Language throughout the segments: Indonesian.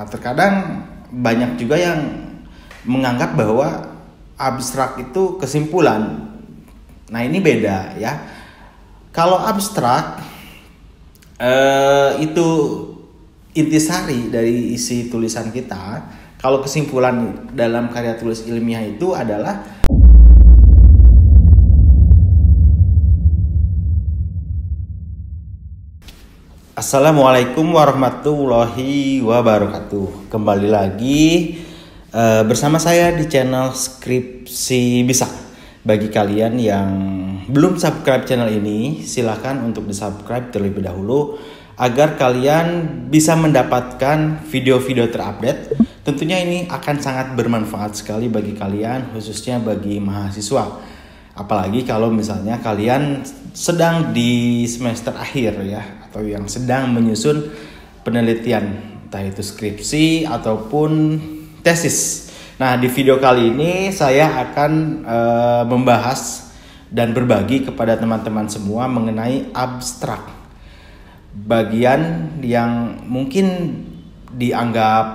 Nah, terkadang banyak juga yang menganggap bahwa abstrak itu kesimpulan. Nah, ini beda ya. Kalau abstrak itu intisari dari isi tulisan kita. Kalau kesimpulan dalam karya tulis ilmiah itu adalah Assalamualaikum warahmatullahi wabarakatuh. Kembali lagi bersama saya di channel Skripsi Bisa. Bagi kalian yang belum subscribe channel ini, silakan untuk di-subscribe terlebih dahulu agar kalian bisa mendapatkan video-video terupdate. Tentunya ini akan sangat bermanfaat sekali bagi kalian, khususnya bagi mahasiswa. Apalagi kalau misalnya kalian sedang di semester akhir ya, atau yang sedang menyusun penelitian, entah itu skripsi ataupun tesis. Nah, di video kali ini saya akan membahas dan berbagi kepada teman-teman semua mengenai abstrak. Bagian yang mungkin dianggap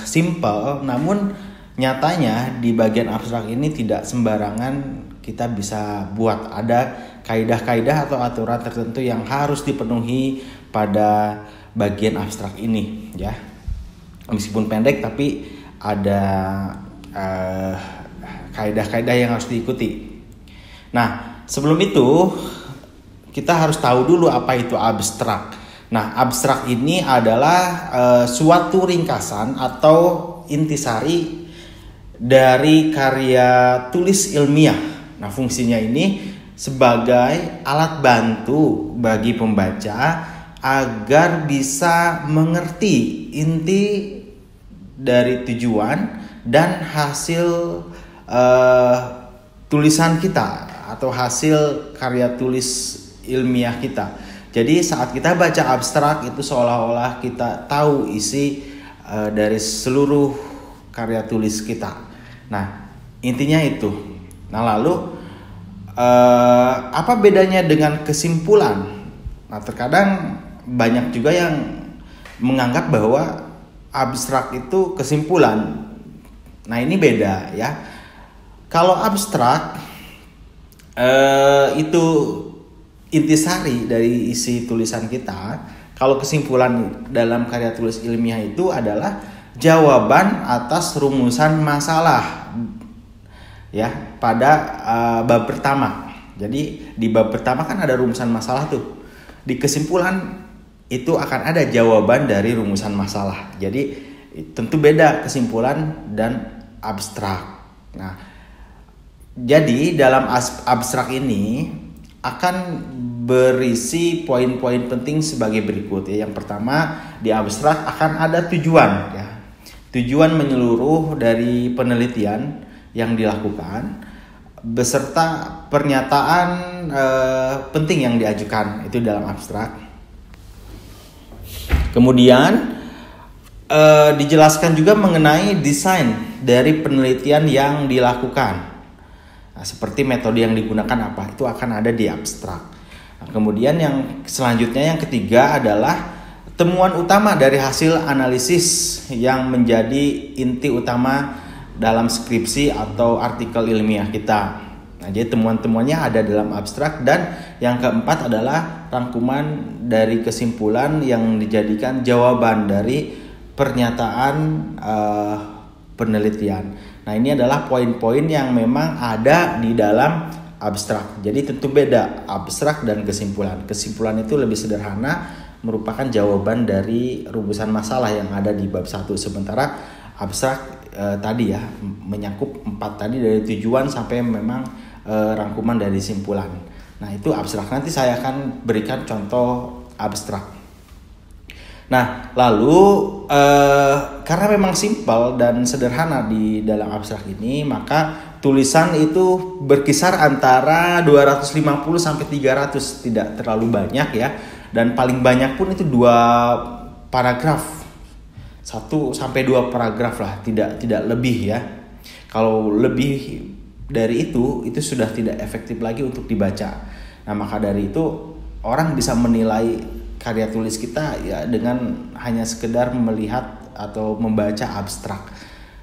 simple, namun nyatanya di bagian abstrak ini tidak sembarangan kita bisa buat. Ada kaidah-kaidah atau aturan tertentu yang harus dipenuhi pada bagian abstrak ini ya. Meskipun pendek tapi ada kaidah-kaidah yang harus diikuti. Nah, sebelum itu kita harus tahu dulu apa itu abstrak. Nah, abstrak ini adalah suatu ringkasan atau intisari dari karya tulis ilmiah. Nah, fungsinya ini sebagai alat bantu bagi pembaca agar bisa mengerti inti dari tujuan dan hasil tulisan kita atau hasil karya tulis ilmiah kita. Jadi saat kita baca abstrak itu seolah-olah kita tahu isi dari seluruh karya tulis kita. Nah, intinya itu. Nah, lalu apa bedanya dengan kesimpulan? Nah, terkadang banyak juga yang menganggap bahwa abstrak itu kesimpulan. Nah, ini beda ya. Kalau abstrak itu intisari dari isi tulisan kita. Kalau kesimpulan dalam karya tulis ilmiah itu adalah jawaban atas rumusan masalah ya pada bab pertama. Jadi di bab pertama kan ada rumusan masalah tuh. Di kesimpulan itu akan ada jawaban dari rumusan masalah. Jadi tentu beda kesimpulan dan abstrak. Nah, jadi dalam abstrak ini akan berisi poin-poin penting sebagai berikut ya. Yang pertama, di abstrak akan ada tujuan ya. Tujuan menyeluruh dari penelitian yang dilakukan beserta pernyataan penting yang diajukan itu dalam abstrak. Kemudian dijelaskan juga mengenai desain dari penelitian yang dilakukan. Nah, seperti metode yang digunakan apa itu akan ada di abstrak. Nah, kemudian yang selanjutnya yang ketiga adalah temuan utama dari hasil analisis yang menjadi inti utama dalam skripsi atau artikel ilmiah kita. Nah, jadi temuan-temuannya ada dalam abstrak. Dan yang keempat adalah rangkuman dari kesimpulan yang dijadikan jawaban dari pernyataan penelitian. Nah, ini adalah poin-poin yang memang ada di dalam abstrak. Jadi tentu beda abstrak dan kesimpulan. Kesimpulan itu lebih sederhana, merupakan jawaban dari rumusan masalah yang ada di bab 1. Sementara abstrak tadi ya menyakup 4 tadi dari tujuan sampai memang rangkuman dari simpulan. Nah, itu abstrak. Nanti saya akan berikan contoh abstrak. Nah, lalu karena memang simpel dan sederhana di dalam abstrak ini, maka tulisan itu berkisar antara 250 sampai 300, tidak terlalu banyak ya. Dan paling banyak pun itu 2 paragraf. 1 sampai 2 paragraf lah, tidak lebih ya. Kalau lebih dari itu sudah tidak efektif lagi untuk dibaca. Nah, maka dari itu orang bisa menilai karya tulis kita ya dengan hanya sekedar melihat atau membaca abstrak.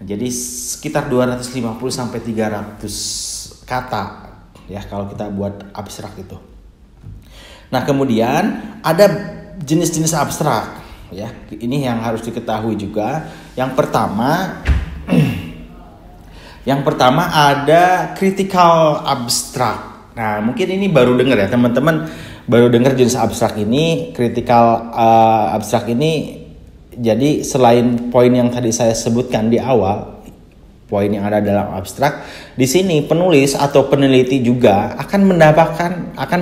Jadi sekitar 250 sampai 300 kata ya kalau kita buat abstrak itu. Nah, kemudian ada jenis-jenis abstrak ya. Ini yang harus diketahui juga. Yang pertama ada critical abstract. Nah, mungkin ini baru dengar ya teman-teman, baru dengar jenis abstrak ini. Critical abstrak ini, jadi selain poin yang tadi saya sebutkan di awal, poin yang ada dalam abstrak, di sini penulis atau peneliti juga akan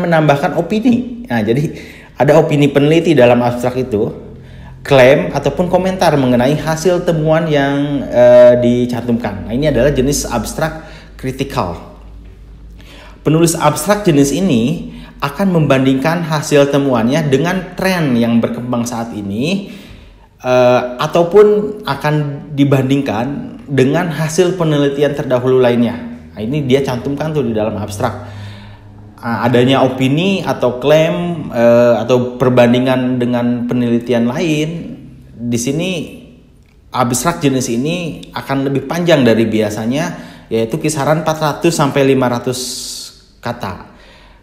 menambahkan opini. Nah, jadi ada opini peneliti dalam abstrak itu, klaim ataupun komentar mengenai hasil temuan yang dicantumkan. Nah, ini adalah jenis abstrak kritikal. Penulis abstrak jenis ini akan membandingkan hasil temuannya dengan tren yang berkembang saat ini, ataupun akan dibandingkan dengan hasil penelitian terdahulu lainnya. Nah, ini dia cantumkan tuh di dalam abstrak. Adanya opini atau klaim atau perbandingan dengan penelitian lain, di sini abstrak jenis ini akan lebih panjang dari biasanya, yaitu kisaran 400 sampai 500 kata.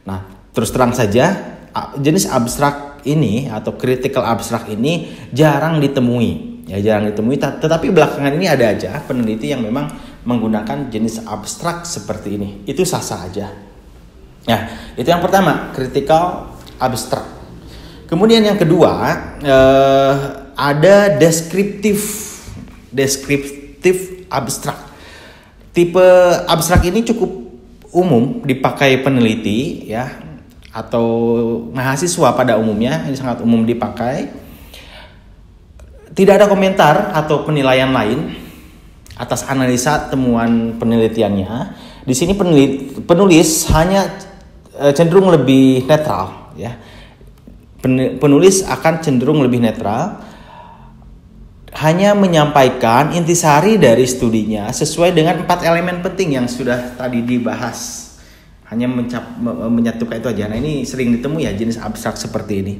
Nah, terus terang saja jenis abstrak ini atau critical abstrak ini jarang ditemui. Ya, jarang ditemui, tetapi belakangan ini ada aja peneliti yang memang menggunakan jenis abstrak seperti ini. Itu sah-sah aja. Nah, itu yang pertama, critical abstrak. Kemudian yang kedua, ada deskriptif abstrak. Tipe abstrak ini cukup umum dipakai peneliti ya, atau mahasiswa pada umumnya. Ini sangat umum dipakai. Tidak ada komentar atau penilaian lain atas analisa temuan penelitiannya. Di sini penulis hanya cenderung lebih netral ya. Penulis akan cenderung lebih netral, hanya menyampaikan intisari dari studinya sesuai dengan 4 elemen penting yang sudah tadi dibahas. Hanya menyatukan itu aja. Nah, ini sering ditemui ya jenis abstrak seperti ini.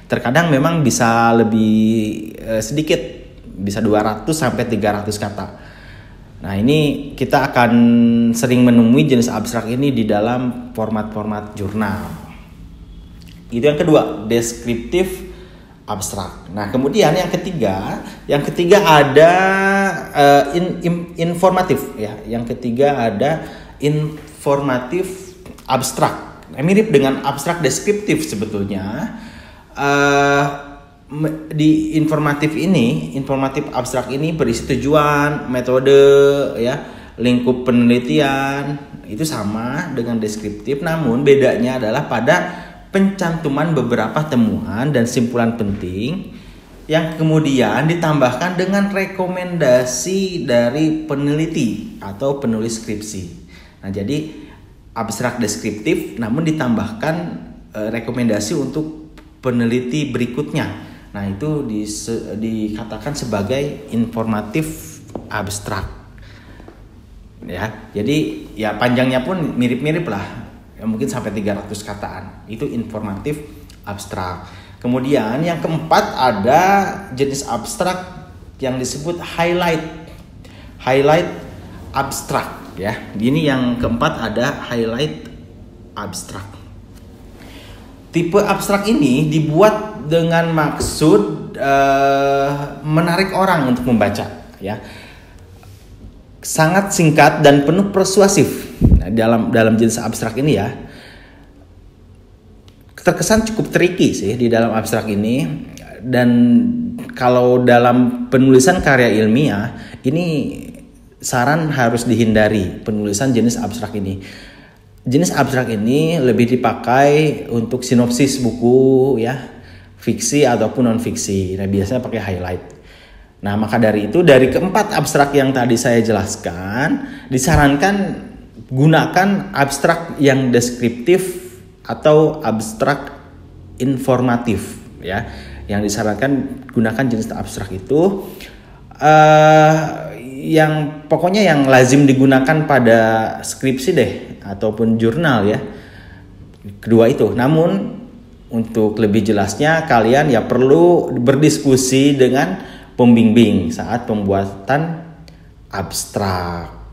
Terkadang memang bisa lebih sedikit, bisa 200 sampai 300 kata. Nah, ini kita akan sering menemui jenis abstrak ini di dalam format-format jurnal. Itu yang kedua, deskriptif abstrak. Nah, kemudian yang ketiga ada informatif ya. Yang ketiga ada informatif abstrak. Nah, mirip dengan abstrak deskriptif sebetulnya. Di informatif abstrak ini berisi tujuan, metode ya, lingkup penelitian. Itu sama dengan deskriptif, namun bedanya adalah pada pencantuman beberapa temuan dan simpulan penting yang kemudian ditambahkan dengan rekomendasi dari peneliti atau penulis skripsi. Nah, jadi abstrak deskriptif namun ditambahkan rekomendasi untuk peneliti berikutnya. Nah, itu dikatakan sebagai informatif abstrak. Ya, jadi ya panjangnya pun mirip-mirip lah. Ya, mungkin sampai 300 kataan. Itu informatif abstrak. Kemudian yang keempat ada jenis abstrak yang disebut highlight abstrak ya. Ini yang keempat ada highlight abstrak. Tipe abstrak ini dibuat dengan maksud menarik orang untuk membaca ya. Sangat singkat dan penuh persuasif. Nah, dalam jenis abstrak ini ya, terkesan cukup tricky sih di dalam abstrak ini. Dan kalau dalam penulisan karya ilmiah ini saran harus dihindari penulisan jenis abstrak ini. Jenis abstrak ini lebih dipakai untuk sinopsis buku ya, fiksi ataupun non fiksi. Nah, biasanya pakai highlight. Nah, maka dari itu dari keempat abstrak yang tadi saya jelaskan, disarankan gunakan abstrak yang deskriptif atau abstrak informatif ya. Yang disarankan gunakan jenis abstrak itu yang pokoknya yang lazim digunakan pada skripsi deh ataupun jurnal ya. Kedua itu. Namun Untuk lebih jelasnya kalian ya perlu berdiskusi dengan pembimbing saat pembuatan abstrak.